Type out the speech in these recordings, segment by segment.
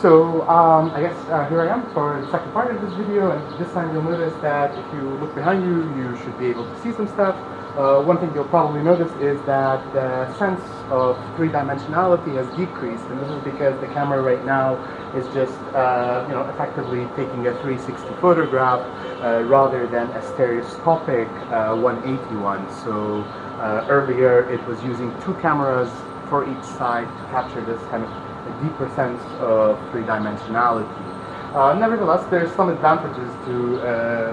I guess here I am for the second part of this video, and this time you'll notice that if you look behind you, you should be able to see some stuff. One thing you'll probably notice is that the sense of three-dimensionality has decreased, and this is because the camera right now is just effectively taking a 360 photograph rather than a stereoscopic 181. So earlier it was using two cameras for each side to capture this kind of a deeper sense of three-dimensionality. Nevertheless, there's some advantages to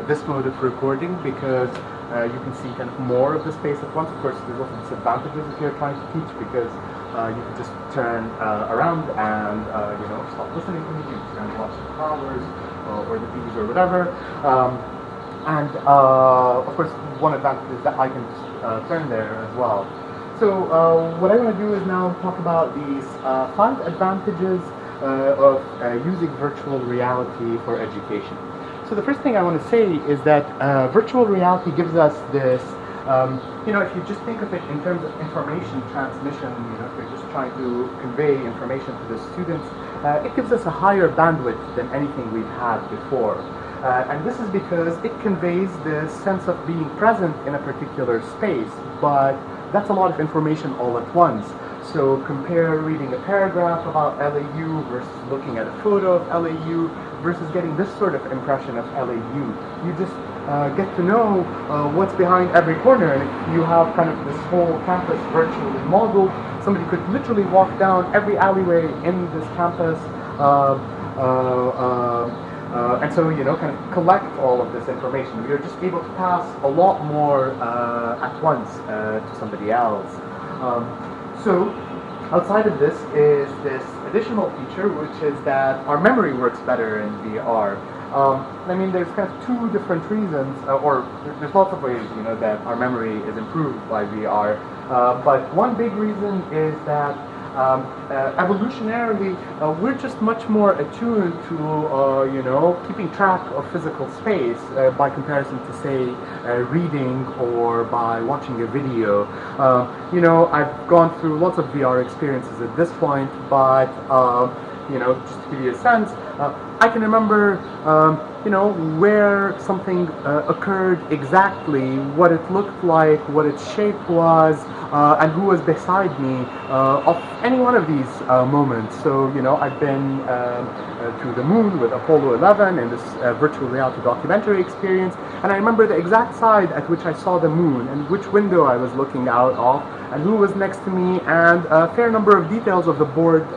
this mode of recording because you can see kind of more of the space at once. Of course, there's also disadvantages if you're trying to teach because you can just turn around and stop listening to music and watch the flowers or the TVs or whatever. Of course, one advantage is that I can just turn there as well. So what I want to do is now talk about these 5 advantages of using virtual reality for education. So the first thing I want to say is that virtual reality gives us this, if you just think of it in terms of information transmission, if you're just trying to convey information to the students, it gives us a higher bandwidth than anything we've had before. And this is because it conveys this sense of being present in a particular space, but that's a lot of information all at once. So compare reading a paragraph about LAU versus looking at a photo of LAU versus getting this sort of impression of LAU. You just get to know what's behind every corner, and if you have kind of this whole campus virtually modeled, somebody could literally walk down every alleyway in this campus and so, kind of collect all of this information. You're just able to pass a lot more at once to somebody else. So, outside of this is this additional feature, which is that our memory works better in VR. There's kind of 2 different reasons, or there's lots of ways, that our memory is improved by VR. But one big reason is that evolutionarily, we're just much more attuned to, keeping track of physical space by comparison to, say, reading or by watching a video. I've gone through lots of VR experiences at this point, but, just to give you a sense, I can remember, where something occurred exactly, what it looked like, what its shape was, and who was beside me of any one of these moments. So, I've been to the moon with Apollo 11 in this virtual reality documentary experience, and I remember the exact side at which I saw the moon and which window I was looking out of and who was next to me, and a fair number of details of the board,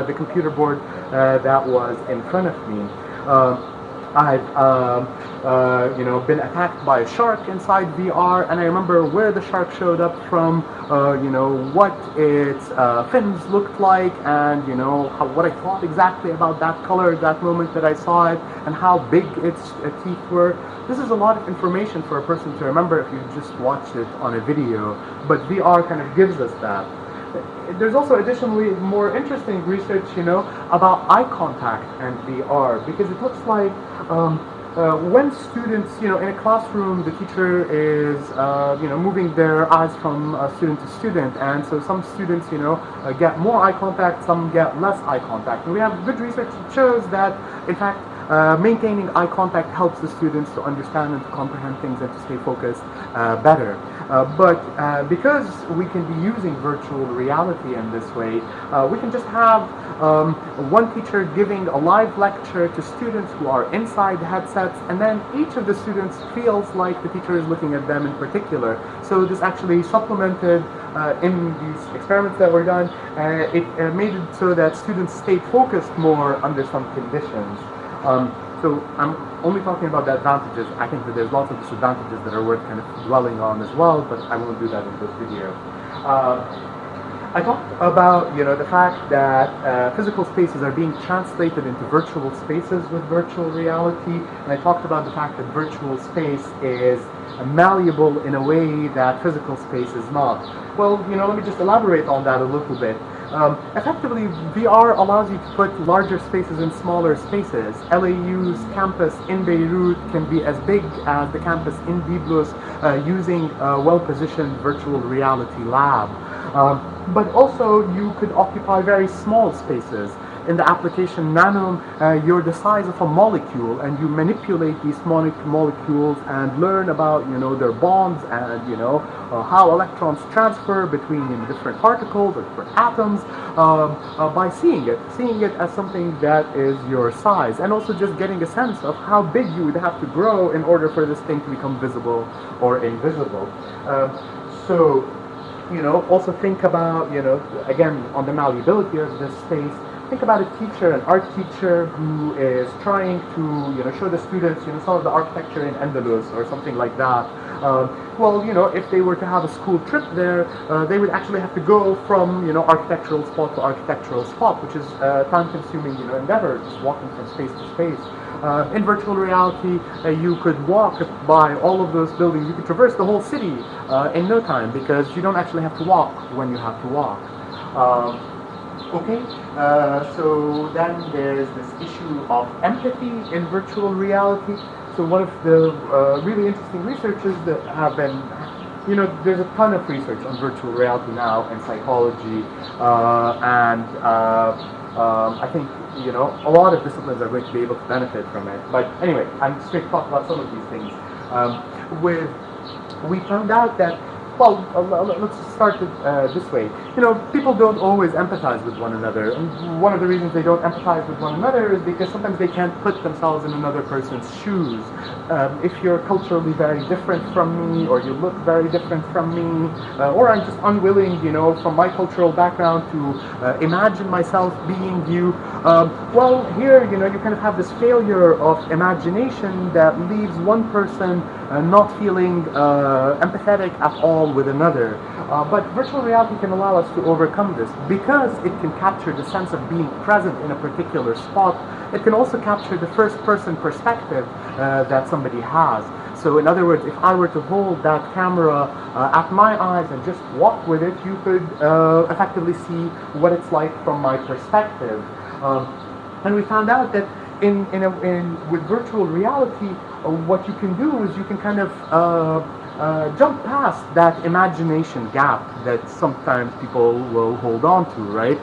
the computer board that was in front of me. I've been attacked by a shark inside VR, and I remember where the shark showed up from, what its fins looked like, and what I thought exactly about that color at that moment that I saw it, and how big its teeth were. This is a lot of information for a person to remember if you just watch it on a video, but VR kind of gives us that. There's also additionally more interesting research, about eye contact and VR, because it looks like when students, in a classroom, the teacher is, moving their eyes from student to student, and so some students, get more eye contact, some get less eye contact. And we have good research that shows that, in fact, maintaining eye contact helps the students to understand and to comprehend things and to stay focused better. But because we can be using virtual reality in this way, we can just have one teacher giving a live lecture to students who are inside headsets, and then each of the students feels like the teacher is looking at them in particular. So this actually supplemented in these experiments that were done, it made it so that students stayed focused more under some conditions. So I'm only talking about the advantages. I think that there's lots of disadvantages that are worth kind of dwelling on as well, but I won't do that in this video. I talked about, the fact that physical spaces are being translated into virtual spaces with virtual reality, and I talked about the fact that virtual space is malleable in a way that physical space is not. Well, let me just elaborate on that a little bit. Effectively, VR allows you to put larger spaces in smaller spaces. LAU's campus in Beirut can be as big as the campus in Byblos using a well-positioned virtual reality lab. But also, you could occupy very small spaces. in the application nano, you're the size of a molecule, and you manipulate these molecules and learn about their bonds and how electrons transfer between different particles or different atoms by seeing it as something that is your size, and also just getting a sense of how big you would have to grow in order for this thing to become visible or invisible. So also think about, again, on the malleability of this space, think about a teacher, an art teacher who is trying to, show the students, some of the architecture in Andalus or something like that. Well, if they were to have a school trip there, they would actually have to go from, architectural spot to architectural spot, which is a time-consuming, endeavor, just walking from space to space. In virtual reality, you could walk by all of those buildings. You could traverse the whole city in no time, because you don't actually have to walk when you have to walk. Okay, so then there's this issue of empathy in virtual reality. So one of the really interesting researchers that have been, there's a ton of research on virtual reality now in psychology, and I think a lot of disciplines are going to be able to benefit from it. But anyway, I'm just going to talk about some of these things. We found out that, well, let's start it this way. People don't always empathize with one another, and one of the reasons they don't empathize with one another is because sometimes they can't put themselves in another person's shoes. If you're culturally very different from me, or you look very different from me, or I'm just unwilling, from my cultural background to imagine myself being you, well, here, you kind of have this failure of imagination that leaves one person not feeling empathetic at all with another. But virtual reality can allow us to overcome this, because it can capture the sense of being present in a particular spot. It can also capture the first-person perspective that somebody has. So in other words, if I were to hold that camera at my eyes and just walk with it, you could effectively see what it's like from my perspective. And we found out that with virtual reality, what you can do is you can kind of jump past that imagination gap that sometimes people will hold on to, right?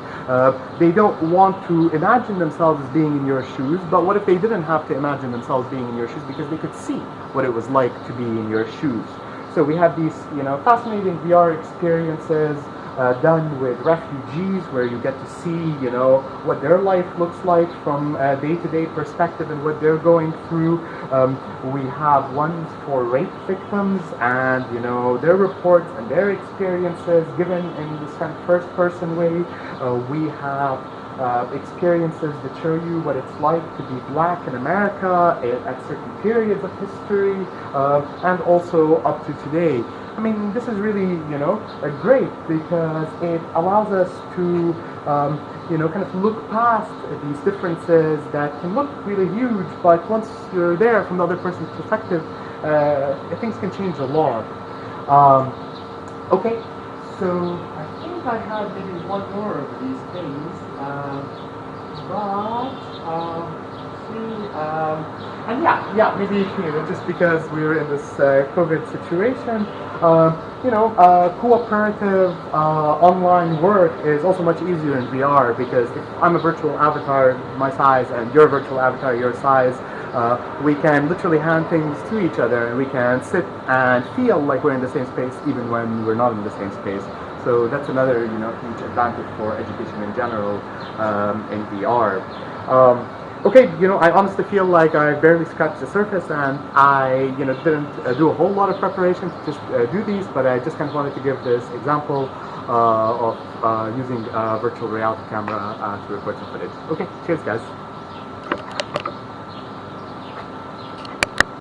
They don't want to imagine themselves as being in your shoes, but what if they didn't have to imagine themselves being in your shoes, because they could see what it was like to be in your shoes? So we have these, fascinating VR experiences done with refugees, where you get to see, what their life looks like from a day-to-day perspective and what they're going through. We have ones for rape victims, and their reports and their experiences given in this kind of first-person way. We have experiences that show you what it's like to be black in America at certain periods of history, and also up to today. I mean, this is really, great, because it allows us to, kind of look past these differences that can look really huge, but once you're there from the other person's perspective, things can change a lot. Okay, so I think I have maybe one more of these things, and maybe just because we're in this COVID situation, cooperative online work is also much easier in VR, because if I'm a virtual avatar my size and you're a virtual avatar your size, we can literally hand things to each other, and we can sit and feel like we're in the same space even when we're not in the same space. So that's another huge advantage for education in general in VR. Okay, I honestly feel like I barely scratched the surface, and I, didn't do a whole lot of preparation to just do these, but I just kind of wanted to give this example of using a virtual reality camera to record some footage. Okay, cheers guys.